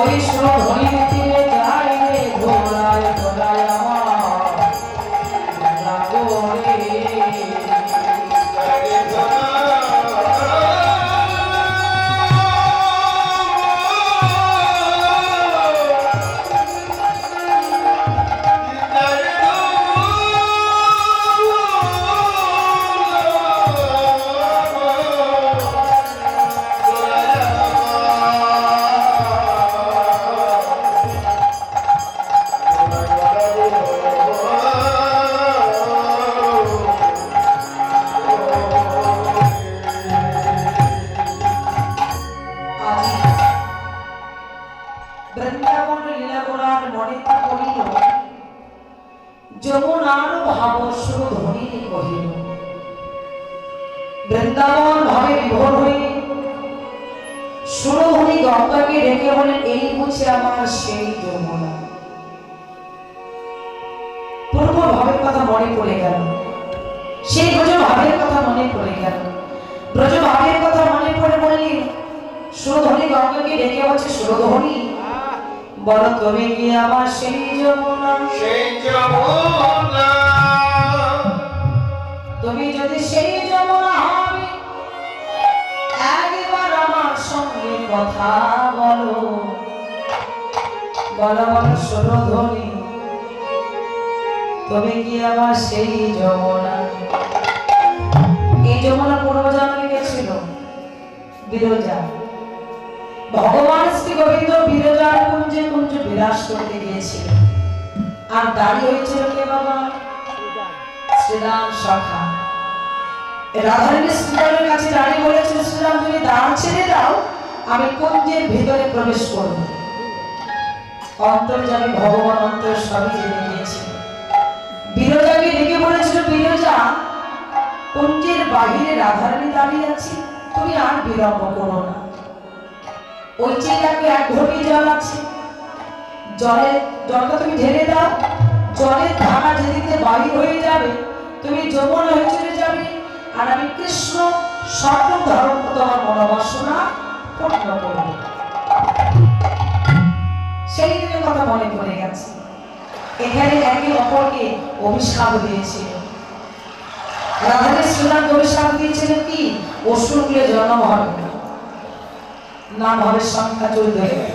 ওই সুরধনী তীরে যাই রে ঘোড়ায় ঘোড়ায় আমার লাগোরে যমুনার ভাব সুরধনী কহিল বৃন্দাবন ভাবে বিভোর হয়ে সুরধনী গঙ্গাকে ডেকে বলেন এই বুঝে আমার সেই যমুনা। পূর্ব ভাবের কথা মনে পড়ে গেল, সেই ব্রজ ভাবের কথা মনে পড়ে গেল। ব্রজ ভাবের কথা মনে পড়ে বললেন সুরধনী গঙ্গাকে ডেকে বলছে সুরধনী বলো তুমি কি আমার সেই যমুনা, সেই যমুনা তুমি যদি সেই যমুনা হবে একবার আমার সঙ্গে কথা বলো, বলো বলো সুরধনী তুমি কি আমার সেই যমুনা। এই যমুনা পূর্বজন্মে গেছিল বিরজা। ভগবান শ্রী গোবিন্দ বিরজার কুঞ্জে কুঞ্জ বিরাজ করতে গিয়েছিল আর দাঁড়িয়ে হয়েছিল কে বাবা? শ্রীরাম সখা। রাধারানী শ্রীরামের কাছে দাঁড়িয়ে বলেছিল শ্রীরাম তুমি দ্বার ছেড়ে দাও, আমি কুঞ্জের ভিতরে প্রবেশ করব। অন্তর্যামী ভগবান অন্তর সবই জেনে গিয়েছিল। বিরজাকে ডেকে বলেছিল বিরজা কুঞ্জের বাহিরে রাধারানী দাঁড়িয়ে আছে, তুমি আর বিলম্ব করো না। ওই চিলাকে এক ঘটি জল আছে, জলটা তুমি ঢেলে দাও, জলের ধারা যেদিকে বাহির হয়ে যাবে তুমি যমুনা হয়ে চলে যাবে আর আমি কৃষ্ণ স্বর্ণ ধারণ তোমার মনোবাসনা পূর্ণ করব। সেই দিনের কথা মনে পড়ে গেছে। এখানে একে অপরকে অভিশাপ দিয়েছিল। রাধারানী শ্রীরাম অভিশাপ দিয়েছিলেন কি অসুরকুলে জন্ম হবে না, নাম হবে সংখ্যাচুর দৈত্য।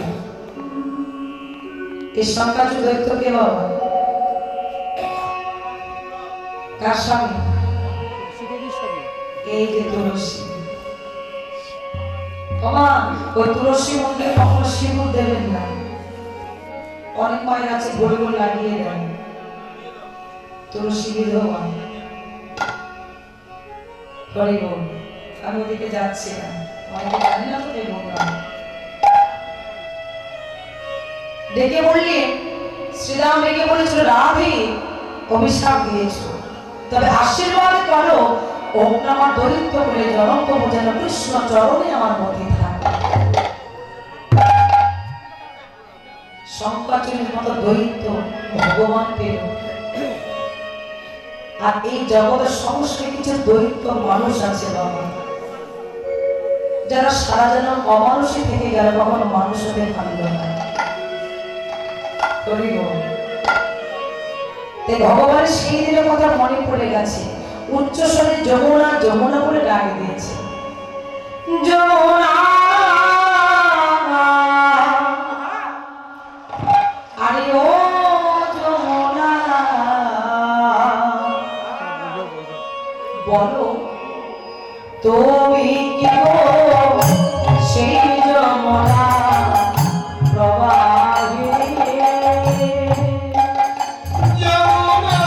এই সংখ্যাচুর দৈত্য কে বাবা? কার স্বামী? এই যে তুলসী। বাবা ওই তুলসী মন্দিরে কখনো সিঁদুর দেবেন না। অনেক মায়ের আছে গোল গোল লাগিয়ে দেন। তুলসী বিধবা। হরি বল। আমি ওদিকে যাচ্ছি না, জানি না তো ডেকে বললেন শ্রীরাম ডেকে বলেছিল রাধে অভিশাপ দিয়েছ, তবে আশীর্বাদ করো ওম আমার দরিদ্র বলে জনক যেন কৃষ্ণ চরণে আমার মধ্যে থাকে। শঙ্করাচার্যের মতো দরিদ্র ভগবান পেল। আর এই জগতের সমস্ত কিছু দরিদ্র মানুষ আছে বাবা, যারা সারা যেন অমানুষী থেকে গেল, কখনো মানুষ হতে পারল না। ভগবান সেই দিনের কথা মনে পড়ে গেছে। উচ্চস্বরে যমুনা যমুনা বলে ডাক দিয়েছে, যমুনা। আরে ও যমুনা বলো তুমি কি গো সেই যমুনা প্রবাহে যমুনা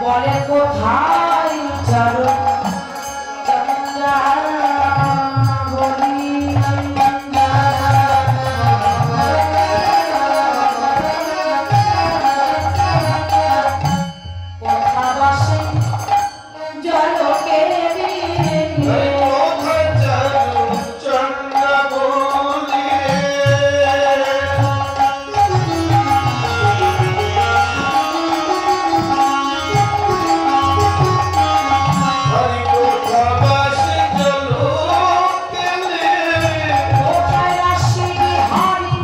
বলে কোথায় চলো চন্দ্রা বলি কোথা বসে জলকে দিয়ে কোথায় যাও চন্দ্রাবলী হরি কোথা বাসে জলকেলে কোথায় রাশি হারি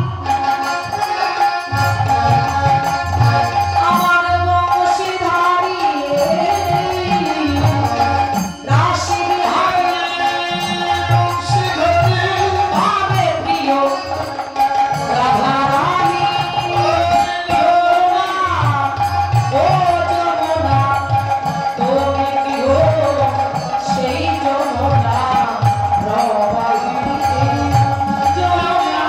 আমার বংশীধারী রাশি হারি বংশীধরে ভাবে প্রিয় রাধা রানী ও যমুনা তুমি কি গো সেই যমুনা প্রবাহিনী যমুনা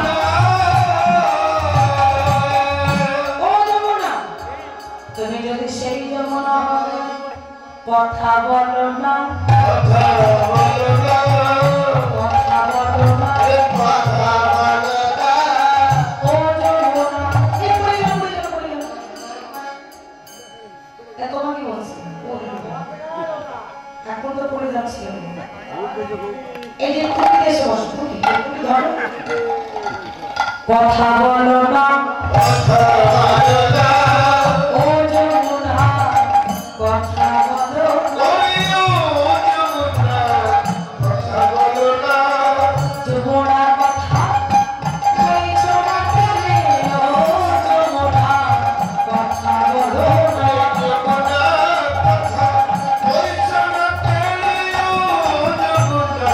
ও যমুনা তুমি যদি সেই যমুনা হবে কথা বলো না কথা বলো না কথা বলো না কথা বলো না ও যমুনা এই পড়ে গেল তোমাকে বলছি এখন তো পড়ে যাচ্ছি এই যে তুমি এসে বসো তুমি ধরো কথা বলো না কথা বলো না ও যমুনা কথা বলো না ওইও যমুনা কথা বলো না যমুনার কথা কইছো না তুমি ও যমুনা কথা বলো না যমুনা কথা কইছো না তেলিও যমুনা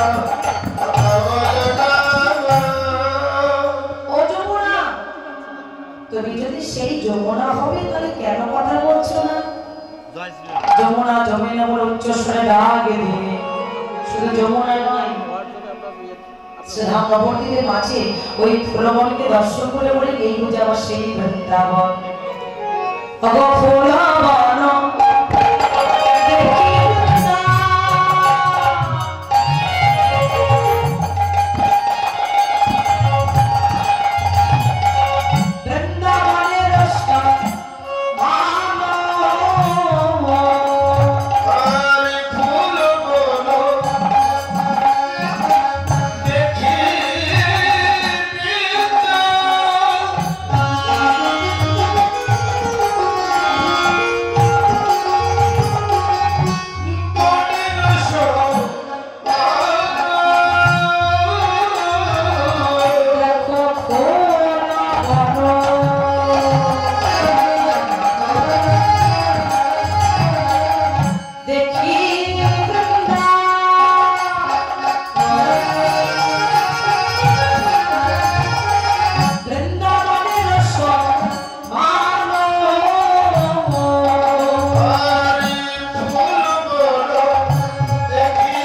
কথা বলো না ও যমুনা তুমি যদি সেই যমুনা হবে তাহলে কেন কথা বলছো না যমুনা যমুনা বলে উচ্চ স্বরে ডাকে দিয়ে শুধু যমুনা নয় শ্রীধাম নবদ্বীপের মাঝে ওই ফুলবনকে দর্শন করে বলে এই বুঝে আবার সেই বৃন্দাবন অগো ফুলবন দেখি বৃন্দাবনের রস মানো আরে ফুল বলো দেখি দেখো ফুলবন দেখি বৃন্দাবনের রস মানো আরে ফুল বলো দেখি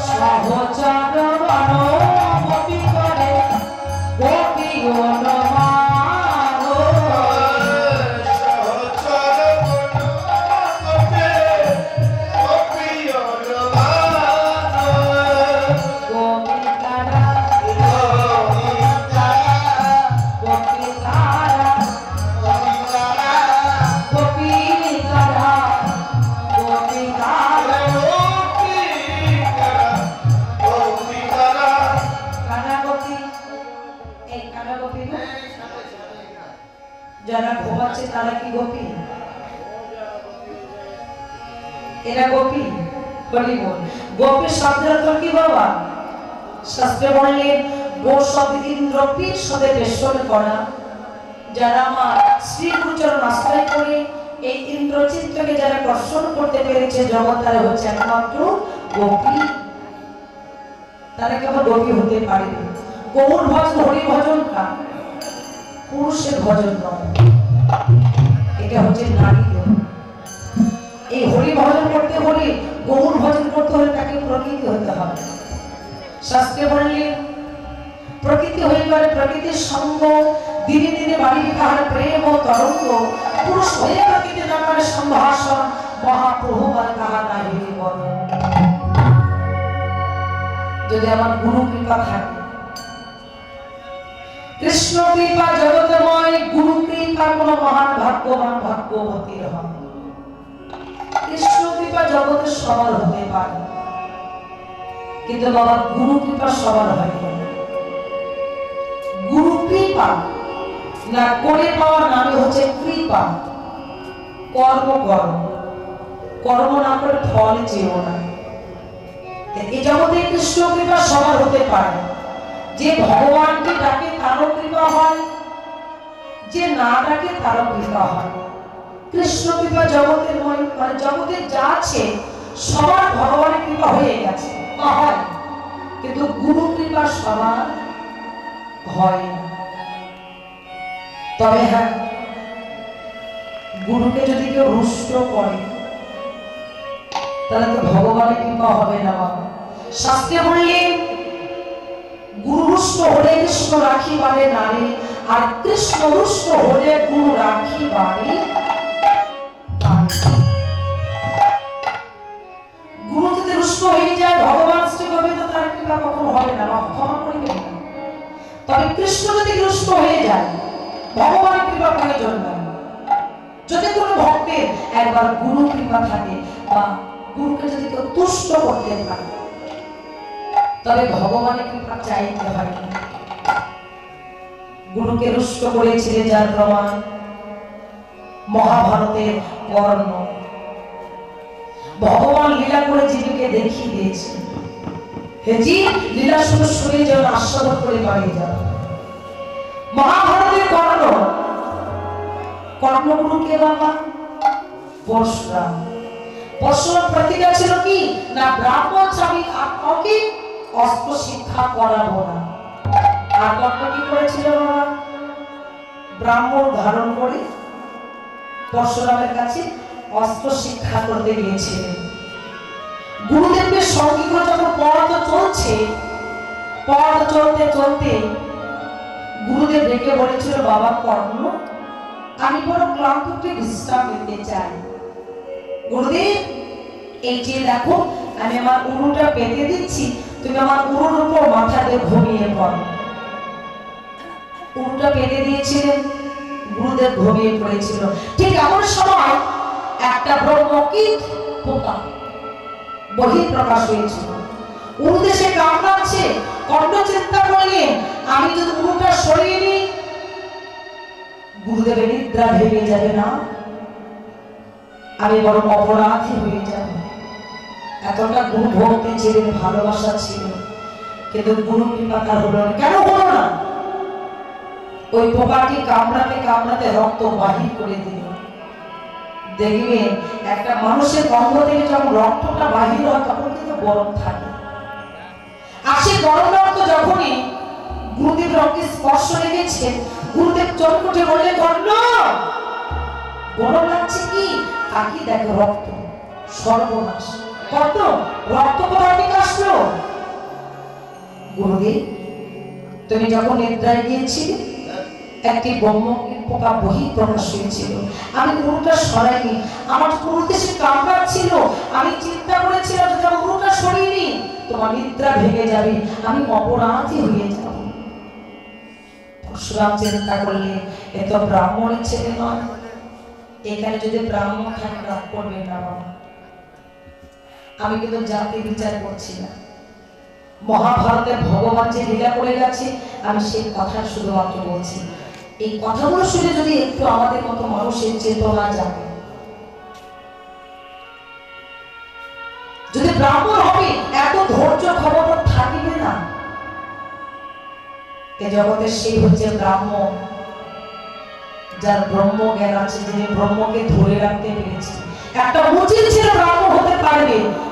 সহচর বনমতি করে গোপী গণমানো গোপিকারা গোপিকারা গোপিকারা গোপিকারা কানাগোপী এই কানাগোপী না? যারা ঘুমাচ্ছে তারা কি গোপী এরা গোপী বলি বল গোপী শব্দের অর্থ কি বাবা শাস্ত্রে বললেন গো শব্দ ইন্দ্রপীঠ শব্দে বেশন করা যারা আমার শ্রী গুরুচরণ আশ্রয় করে এই ইন্দ্রচিত্তকে যারা দর্শন করতে পেরেছে জগৎ তারা হচ্ছে একমাত্র গোপী তারা কেবল গোপী হতে পারে গৌর ভজন হরি ভজনটা পুরুষের ভজন নয় এটা হচ্ছে নারীদের এই হরি ভজন করতে হলে গৌর ভজন করতে হলে তাকে প্রকৃতি হতে হবে। শাস্ত্রে বললেন প্রকৃতি হইবার প্রকৃতির সঙ্গ, দিনে দিনে বাড়িবে তাহার প্রেম ও তরঙ্গ, পুরুষ হয়ে প্রকৃতি নামার সম্ভাষণ, মহাপ্রভু আর তাহার নাহিবে বদন। যদি আমার গুরু কৃপা থাকে, কৃষ্ণ কৃপা জগতময়, গুরু কৃপা কোন মহান ভাগ্যবান ভাগ্যবতীর হয়। কৃষ্ণ কৃপা জগতের সবার হতে পারে, কিন্তু বাবা গুরু কৃপা সবার হয় না। গুরু কৃপা না করে পাওয়ার নামে হচ্ছে কৃপা। কর্ম করো, কর্ম না করে ফল চেয়েও না। এই জগতে কৃষ্ণ কৃপা সবার হতে পারে, যে ভগবানকে ডাকে তারও কৃপা হয়, যে না ডাকে তারও কৃপা হয়। কৃষ্ণ কৃপা জগতের নয়, মানে জগতে যা আছে সবার ভগবানের কৃপা হয়ে গেছে বা হয়, কিন্তু গুরু কৃপা সবার হয় না। তবে হ্যাঁ, গুরুকে যদি কেউ রুষ্ট করে তাহলে তো ভগবানের কৃপা হবে না বাবা। শাস্ত্রে বললেন গুরু রুষ্ট হলে কৃষ্ণ রাখি বারে নারী, আর কৃষ্ণ রুষ্ট হলে গুরু রাখি বারে। গুরু যদি রুষ্ট হয়ে যায়, ভগবান শ্রী গোবিন্দ তার কৃপা কখনো হবে না বা ক্ষমা করিবেন না। তবে কৃষ্ণ যদি রুষ্ট হয়ে যায়, ভগবানের কৃপা প্রয়োজন নাই। যদি কোনো ভক্তের একবার গুরু কৃপা থাকে বা গুরুকে যদি কেউ তুষ্ট করতে পারে, তবে ভগবানের কৃপা চাইতে হয় না। গুরুকে রুষ্ট করেছিলেন যার প্রমাণ মহাভারতের কর্ণ। ভগবান লীলা করে জীবকে দেখিয়ে দিয়েছে, হে জীব, লীলা শুধু শুনে যেন আস্বাদন করে বাড়িয়ে যাও। মহাভারতের কর্ণ, কর্ণগুরুকে বাবা পরশুরাম। পরশুরাম প্রতিজ্ঞা ছিল কি না, ব্রাহ্মণ স্বামী আপনাকে অস্ত্র শিক্ষা করাবো না। আর কর্ণ কি করেছিল বাবা? ব্রাহ্মণ ধারণ করে পরশুরামের কাছে অস্ত্র শিক্ষা করতে গিয়েছিলেন। গুরুদেবের সঙ্গী করে যখন পথ চলছে, পথ চলতে চলতে গুরুদেব ডেকে বলেছিল, বাবা কর্ণ, আমি বড় ক্লান্ত, একটু বিশ্রাম নিতে চাই। গুরুদেব, এই যে দেখো আমি আমার উরুটা পেতে দিচ্ছি, তুমি আমার উরুর উপর মাথা দিয়ে ঘুমিয়ে পড়ো। উরুটা পেতে দিয়েছিলেন, গুরুদেব ঘুমিয়ে পড়েছিল। ঠিক এমন সময় একটা ব্রহ্মকীট পোকা বহিঃ প্রকাশ হয়েছিল। উরুদেশে কামড়াচ্ছে। কর্ণ চিন্তা করলেন, আমি যদি উরুটা সরিয়ে নিই, গুরুদেবের নিদ্রা ভেঙে যাবে না, আমি বড় অপরাধী হয়ে যাব। এতটা গুরু ভক্তি ছিলেন, ভালোবাসা ছিল, কিন্তু গুরু কৃপা তার হলো না। কেন হলো না? ওই পোকাটি কামড়াতে কামড়াতে রক্ত বাহির করে দিল। দেখবেন একটা মানুষের অঙ্গ থেকে যখন রক্তটা বাহির হয় তখন কিন্তু গরম থাকে, আর সেই গরম রক্ত যখনই গুরুদেব রক্তে স্পর্শ লেগেছে, গুরুদেব চমকে উঠে বললেন, কর্ণ, গরম লাগছে কি? তাকি দেখো রক্ত। সর্বনাশ! কর্ণ, রক্ত কোথা থেকে আসলো? গুরুদেব, তুমি যখন নিদ্রায় গিয়েছিলে, একটি ব্রহ্মকীট পোকা বহিঃ প্রকাশ হয়েছিল। আমি উরুটা সরাইনি, আমার উরুদেশে কামড়াচ্ছিল। আমি চিন্তা করেছিলাম যে উরুটা সরিয়ে তোমার নিদ্রা ভেঙে যাবে, আমি অপরাধী হয়ে যাব। পরশুরাম চিন্তা করলে, এ তো ব্রাহ্মণের ছেলে নয়, এখানে যদি ব্রাহ্মণ থাকে রাগ করবে না বাবা। আমি কিন্তু জাতি বিচার করছি না। মহাভারতে ভগবান যে লীলা করে গেছে, আমি সেই কথা শুধুমাত্র বলছি। এই কথাগুলো শুনে যদি একটু আমাদের মতো মানুষের চেতনা যাবে, যদি ব্রাহ্মণ হবে, এত ধৈর্য ক্ষমতা থাকিবে না। এ জগতে সেই হচ্ছে ব্রাহ্মণ, যার ব্রহ্ম জ্ঞান আছে, যিনি ব্রহ্মকে ধরে রাখতে পেরেছে। একটা মুচির ছেলে ব্রাহ্মণ হতে পারবে,